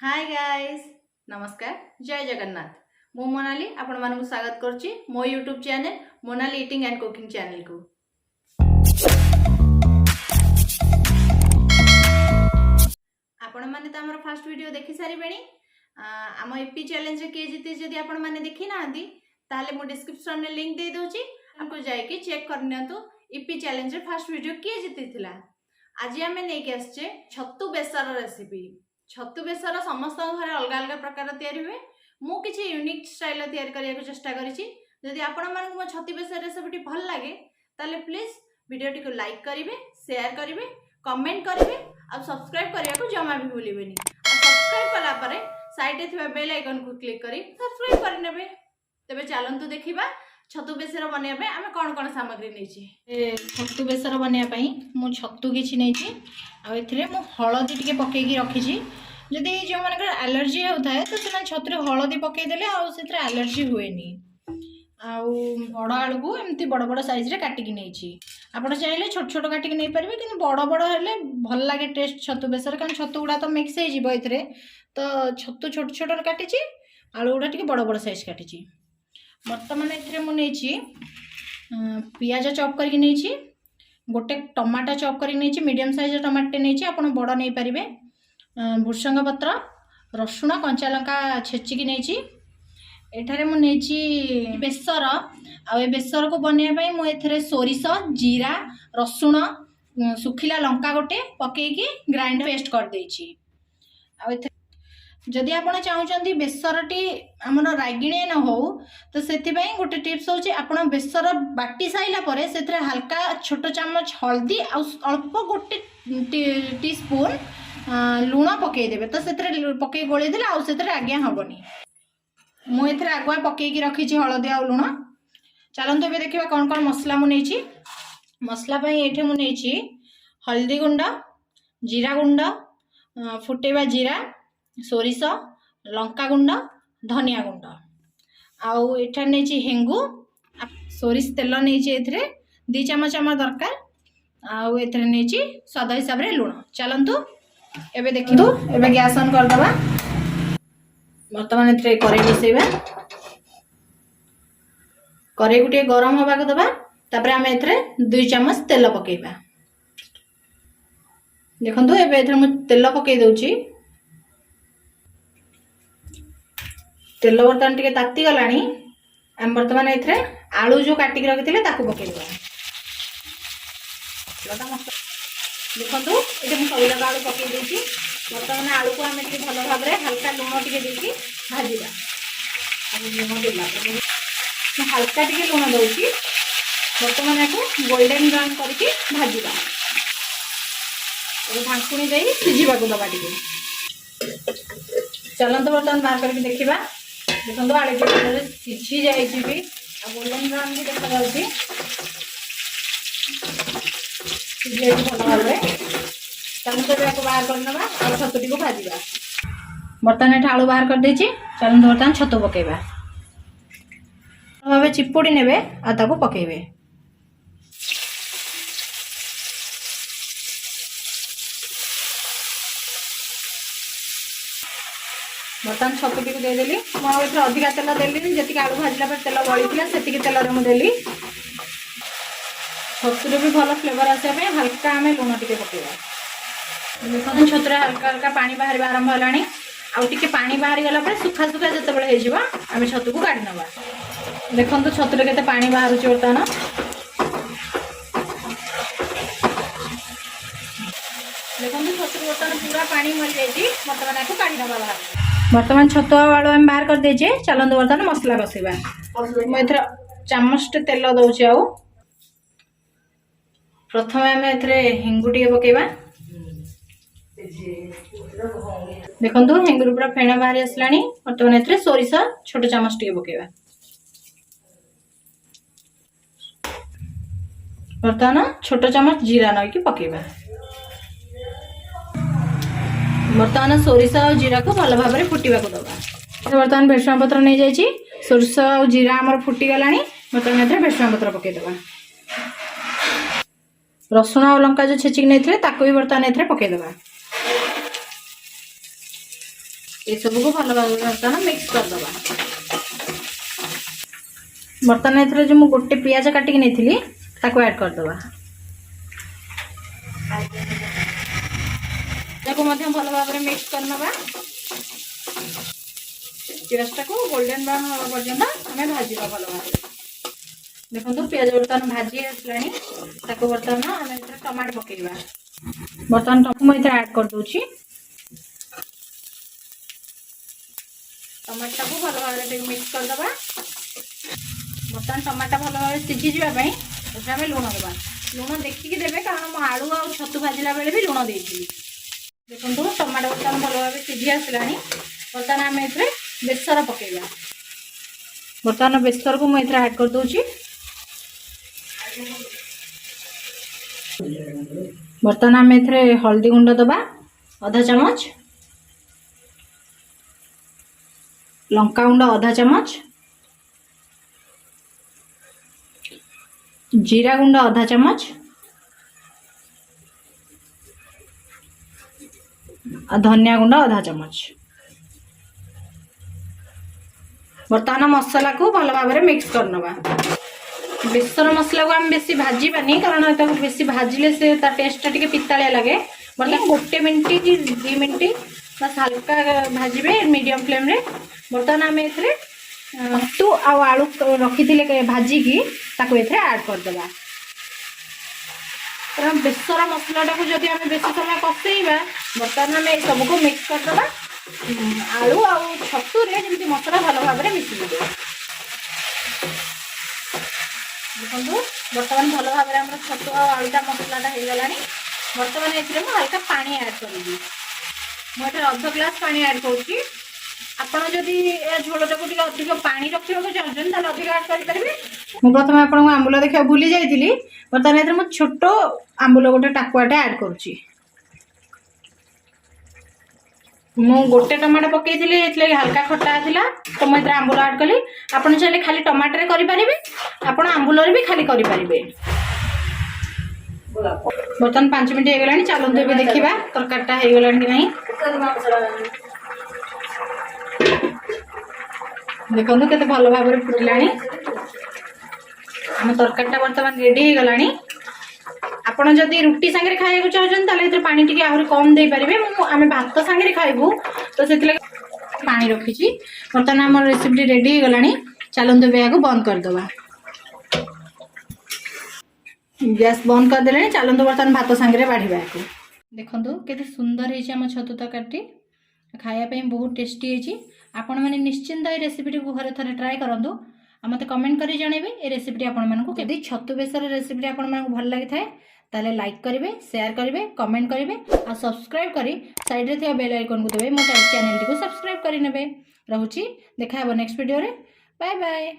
Hi guys नमस्कार जय जगन्नाथ मु मोनाली आपण मानक स्वागत करछि मो YouTube channel Monali eating and cooking channel को। आपण माने त हमर फर्स्ट वीडियो देखि सारी बेणी आम ईपी चैलेंज रे के जीते जदी आपण माने देखि नांदी ताले मो डिस्क्रिप्शन में लिंक दे दोछि आपको जाय के चेक कर नियंतु ईपी चैलेंज रे फर्स्ट वीडियो के जीतिथिला। आज आमे नै के आछे छत्तू बेसर रेसिपी। छत्तू बेसर समस्त घर अलग अलग प्रकार तैयारी हुए मु किछि यूनिक स्टाइल तैयारी करिया को चेष्टा करिछि। जदि आपण मानक मो छत्तू बेसर रेसिपी भल लागे ताले प्लीज वीडियो को लाइक करिवे, शेयर करिवे, कमेंट करिवे और सब्सक्राइब करिया को जमा भी भूलिबेनी। और सब्सक्राइब कला परे साइड रे थिबा बेल आइकन को क्लिक करी सब्सक्राइब करि नेबे। तबे चलंतु देखिबा छत्तू बेसर बनिया पे आमे कोन कोन सामग्री नैछि। छत्तू बेसर बनिया पई मु छत्तू किछि नैछि आ एथिरे मु हळदी टिके पकेकी रखिछि। जदि जो मानकर एलर्जी होता है तो से छतरे हलदी पकई देले आ से एलर्जी हुएनी। आउ बड़ आलू को एमती बड़ बड़ साइज रे काटिकी नैछि। आपण चाहिले छोट छोट काटिकी नै परिबे किंतु बड़ बड़ हेले भल लागे टेस्ट छत्तू बेसर कारण छत्तू गुडा तो मिक्स हे जिवो एथिरे तो छत्तू छोट छोट काटिछि आलू गुडा टिके बड़ बड़ साइज काटिछि। वर्तमान एथिरे मु नैछि पियाज चॉप करके नैछि, गोटे टमाटर चॉप करके नैछि, मीडियम साइज टमाटर नैछि आपण बड़ नै परिबे, भुर्संग पत्र, रसुण, कंचा लंका छेचिकी नैछि। एठारे मु नैछि बेसर आ बेसर को बनैया पई मु एथरे सोरिष, जीरा, रसुण, सुखिला लंका गोटे पकेकी ग्राइंड पेस्ट कर देछि। आ एथरे जदि आपण चाहउचंती बेसरटी हमर रागिणे न हो तो सेति पई गोटे टिप्स होछि आपण बेसर बाटी साइला परे सेथरे हल्का छोट चम्मच हल्दी आ अल्प गोटे टीस्पून लुण पकई देबे तो से पकई गोली देले आउ से आज्ञा हेनी। मु एथरे आगुआ पकईकी रखी हलदी आ लुण। चलते ए देखा कौन कौन मसला मु नहीं। मसला ये मु नहीं हल्दी गुंड, जीरा गुंड, फुटेबा जीरा, सोरिष, लंका गुंड, धनिया गुंड आउ एठा नहीं हेंगु, सोरिष तेल नहीं 2 चम्मच आम दरकार आउ एथरे नहीं स्वाद हिसाब रे लुण। चलतु एबे देखितु एबे गैस ऑन कर दबा। वर्तमान एथरे करेई बसैबा, करेई गुटे गरम होबा को दबा तापर हम एथरे 2 चम्मच तेल पकेइबा। देखंतु एबे एथरे मु तेल पकेइ दउची। तेल वर्तमान टिके ताती गलानी हम वर्तमान एथरे आलू जो काटी के रखिथिले ताकू पकेइ देबा। देखो ये मुझे सब आलू पकई देती। बर्तमान आलू को आम भल भाव में हल्का लुण टे देखिए भाजा लुण देला हल्का टे लुण दूसरी बर्तमान या गोल्डन ब्राउन करके भाजा ढाकुणी दे सीझा दबा टे। चलते बर्तमान बाहर करके देखा। देखो आलू जो सीझी जाए गोल्डन ब्राउन भी देखा जाऊँगी भल भाव में। चलते बाहर करना और छतुटी को भाजा। बर्तमान ये आलू बाहर कर देछि। चलते बर्तमान छतु पकेबा भाव चिपुड़ी नेबे आताको पकेबे। बर्तमान छतुटी को देदेली मुझे अधिका तेल देली जी आलू भाजला पर तेल बड़ी से तेल मुझे छतुरे भी भल फ्लेवर आसापे हल्का आम लुण टे पकेबा। देखो छतुरे हल्का हल्का पानी बाहर आरंभ होलानी आउ टिके पानी बाहर गला पर सुखा सुखा जितेबाला होइजिबा आम छतु को काढ़ी नबा। देखो छतुरे केते पानी बाहर बर्तमान। देखो छतु बर्तमान पूरा पानी मरी जाइए। बर्तमान आपको काढ़ी नबा बाहर। बर्तमान छतु आलू आम बाहर कर देजे। चलते बर्तमान मसला कषिबा। मुझे चामच तेल दउछि। आउ प्रथम आम ए हेंगु टे पकेबा। देखो हेंगुर पूरा फेण बाहरी आसला। बर्तमान ए सोरिष छोट चामच टे पकेबा। बर्तमान छोट चामच जीरा नईकी पकेबा। बर्तमान सोरिष और जीरा को भल भाव में फुटा को दबा। बर्तमान भेसुआ पत्र नहीं जाइए। सोरिष और जीरा आमर फुटी गलानी। बर्तमान ए भेसुआ पत्र पकईदबा। रसुण और लंका जो छेचिक नहीं थे ताको भी बर्तमान ए पकईदबा। ये सब को भल भाव बर्तमान मिक्स करदे। बर्तमान एथरे जो मु गोटे पियाज काटिक नहीं ताको ऐड करदे। भल भाव मिक्स करनवा। पियाजटा को गोल्डन ब्राउन होगा पर्यंत आम भाजवा भल भाव। देखो पियाज बर्तमान भाजी आसलानी बर्तमान आम टमाटो पकेबा। बर्तमान मुझे ऐड कर दूची। टमाटा को भल भाव मिक्स करदे। बर्तमान टमाटा भल भाव सीझी जावाई आम लुण देवा। लुण देखिकी देवे कारण आलू आ छतु भाजिला बेले भी लुण देती। देखो टमाटो बर्तमान भल भाव सीझी आसलानी। बर्तमान आम ए बेसर पकेबा। बर्तमान बेसर को मुझे ऐड कर दूची। बर्तमान आम ए हल्दी गुंड दबा आधा चामच, लंका गुंड आधा चामच, जीरा गुंड आधा चामच, धनिया गुंड आधा चमच। बर्तमान मसला को भल भाव मिक्स करनवा। बेसर मसला को आम बेसी भाजबानी कारण बेसी भाजिले से टेस्ट टे पितालिया लगे। बर्तमान गोटे मिनट कि 2 मिनट बस हल्का भाजबे मीडियम फ्लेम रे। बर्तमान आम ए छतु आलू रखी भाजिकी ऐड करदे। कारण बेसर मसलाटा को जब आम बेस समय कसेबा बर्तमान आम सब को मिक्स करदे। आलू आ छतु जमी मसला भल भाव मिसी देखो बर्तमान भल भाव छतु आलूटा मसलाटा हो गला। बर्तमान ए हल्का पानी ऐड करी। मुझे अर्ध ग्लास पानी ऐड करुँची। आपड़ जदि झोलटा को अधिक पानी रखा चाहते अधिक ऐड करेंगे। मुझे प्रथम आपको आंबुल देखा भूली जाइली। बर्तमान ए मुझे छोट आंबुल गोटे टाकुआटे ऐड करुँची। मु गोटे टमाटो पकई हल्का खटा था तो मुझे आंबुल ऐड कली। आपड़ चाहिए खाली टमाटर करेंगे आप आंबुल भी खाली करेंगे। बर्तमान 5 मिनट हो गला। चलते भी देखा तरकारीटा हो गला कि नहीं। देखो केते भल भाव फुटला। आम तरकारीटा बर्तमान रेडी हो गला। आपड़ जदि रुटी सांगे खाया चाहते पानी टी आहरी कम दे पारे। आम भात सांगे खाइबू तो से पानी रखी। बर्तमान आम रेसिपी रेडी हो गला। चलते भी बंद करदे। गैस बंद करदे। चलते बर्तमान भात सांगे बाढ़ा। देखो केते सुंदर है छतु तरकारी। खायापी बहुत टेस्टी है। आपण मैंने निश्चिंत ये रेसिपी को घरे थे ट्राए करूँ। मत कमेंट कर जनइबे ए रेसिपी आपको यदि छतु बेसर रेसिपी आपको भल लगी थाए ताले लाइक करेंगे, शेयर करेंगे, कमेंट करेंगे और सब्सक्राइब करी साइड रे थिया बेल आइकन को देबे। मो चैनल को सब्सक्राइब करि नेबे। रहूची देखा नेक्स्ट वीडियो रे। Bye bye.